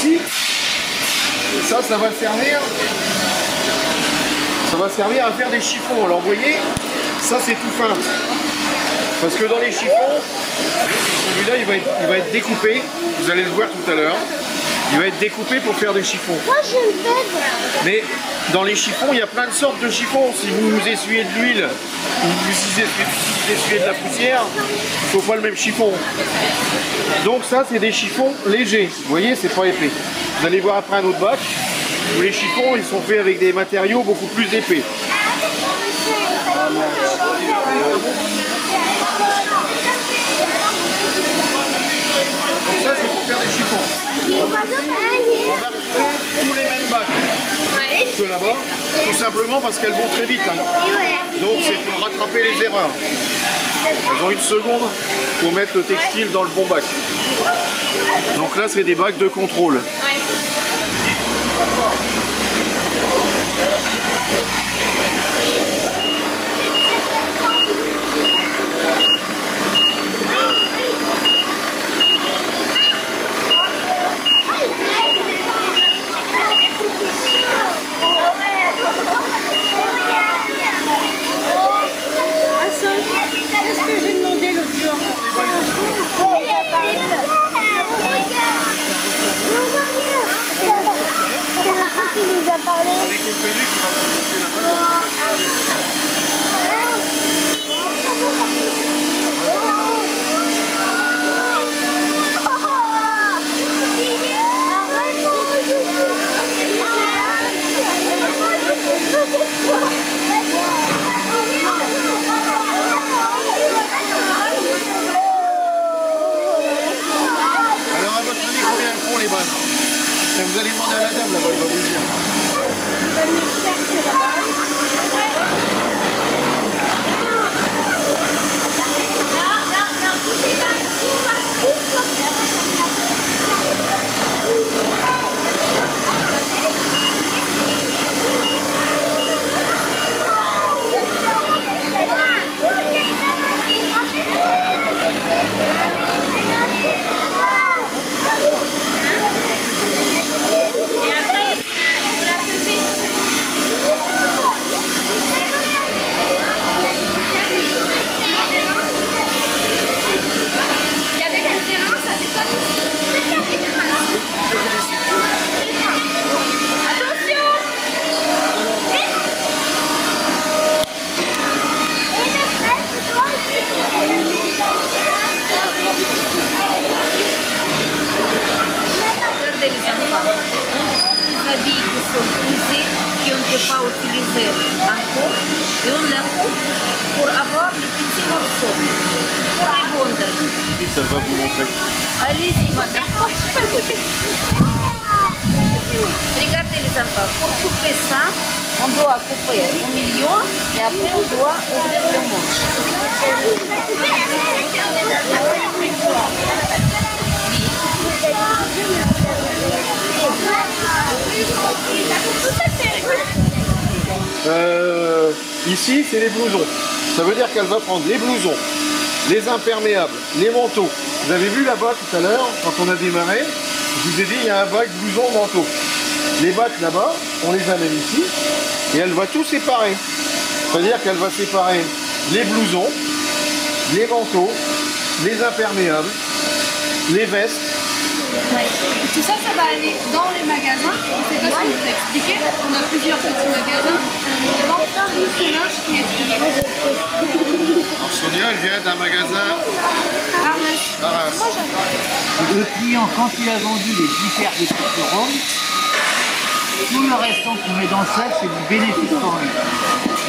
ici. Et ça va servir. Ça va servir à faire des chiffons. Alors vous voyez, ça c'est tout fin. Parce que dans les chiffons, celui-là il va être découpé. Vous allez le voir tout à l'heure. Il va être découpé pour faire des chiffons. Moi je le fais. Mais dans les chiffons, il y a plein de sortes de chiffons. Si vous essuyez de l'huile ou vous essuyez de la poussière, il ne faut pas le même chiffon. Donc ça, c'est des chiffons légers. Vous voyez, c'est pas épais. Vous allez voir après un autre bac où les chiffons, ils sont faits avec des matériaux beaucoup plus épais. Donc ça, c'est pour faire des chiffons. On va tous les mêmes bacs que là-bas, tout simplement parce qu'elles vont très vite. Donc c'est pour rattraper les erreurs. Elles ont une seconde pour mettre le textile dans le bon bac. Donc là, c'est des bacs de contrôle. Vous allez demander à la dame là-bas, il va vous le dire. Pas utiliser encore et on l'encoupe pour avoir les petits morceaux pour les bonder. Ça va vous montrer. Allez-y madame. Regardez les enfants, pour couper ça, on doit couper au milieu et après on doit ouvrir le manche. Ici, c'est les blousons. Ça veut dire qu'elle va prendre les blousons, les imperméables, les manteaux. Vous avez vu là-bas tout à l'heure, quand on a démarré, je vous ai dit il y a un bac blouson manteau. Les bacs là-bas, on les amène ici et elle va tout séparer. C'est-à-dire qu'elle va séparer les blousons, les manteaux, les imperméables, les vestes. Ouais. Tout ça, ça va aller dans les magasins. C'est ça qu'on vous a expliqué. On a plusieurs petits magasins. Alors Sonia, elle vient d'un magasin Arras. Le client, quand il a vendu les 10 paires de Rome, tout le restant qu'on met dans le sac, c'est du bénéfice pour lui.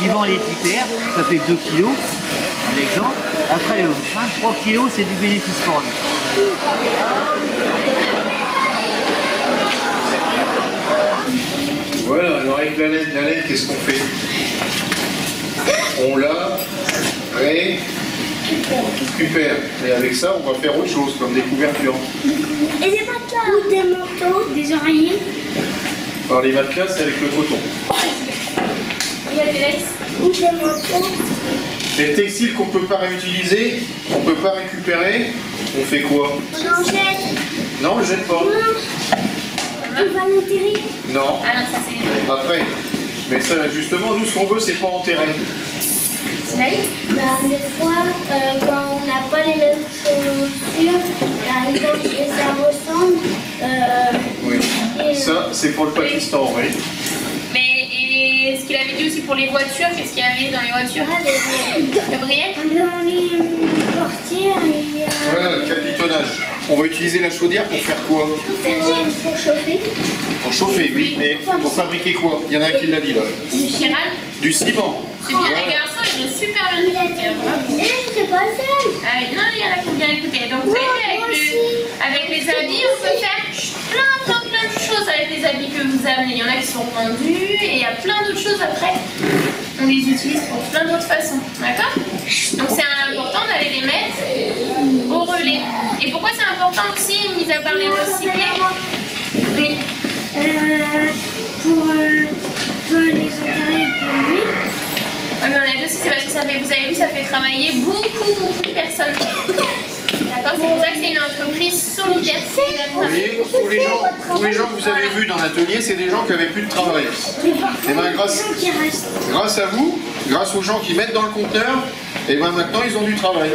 Il vend les 10 paires, ça fait 2 kilos, un exemple. Après, le 23 kilos, c'est du bénéfice pour lui. Voilà, alors avec la laine, qu'est-ce qu'on fait? On la récupère. Et avec ça, on va faire autre chose, comme des couvertures. Et des matelas ou des manteaux, des oreillers? Alors les matelas, c'est avec le coton. Il y a des laisses ou des manteaux. Les textiles qu'on ne peut pas réutiliser, qu'on ne peut pas récupérer, on fait quoi? On en jette. Non, on ne le jette pas. Non. Tu vas l'enterrer? Non, Ah non, ça c'est... après. Mais ça, justement, nous, ce qu'on veut, c'est pas enterrer. Bah, des fois, quand on n'a pas les mêmes chaussures, par exemple, et ça ressemble. Oui. Et, Ça, c'est pour le Pakistan, oui. Mais et ce qu'il avait dit aussi pour les voitures, qu'est-ce qu'il y avait dans les voitures? Gabriel? Dans les portières, il y a... Voilà, le capitonnage. On va utiliser la chaudière pour faire quoi? Pour chauffer. Pour chauffer, oui. Mais pour fabriquer quoi? Il y en a un qui l'a dit, là. Du chiral. Du ciment. C'est bien, les garçons, ils ont super bien écouté. C'est pas ça. Ah oui, non, il y en a qui ont bien écouté. Donc, vous savez, avec les habits, on peut faire plein de choses avec les habits que vous amenez. Il y en a qui sont pendus et il y a plein d'autres choses après. On les utilise pour plein d'autres façons. D'accord? Donc, c'est important d'aller les mettre au relais. Et pourquoi c'est important aussi, mis à part les recycler? Oui. Pour les enterrer pour lui. Oui, mais on a dit aussi, c'est parce que ça fait, vous avez vu, ça fait travailler beaucoup de personnes. D'accord? C'est pour ça que c'est une entreprise solidaire. Oui, tous les gens que vous avez vus dans l'atelier, c'est des gens qui n'avaient plus de travail. Et bien, grâce à vous, grâce aux gens qui mettent dans le conteneur, et bien maintenant ils ont du travail.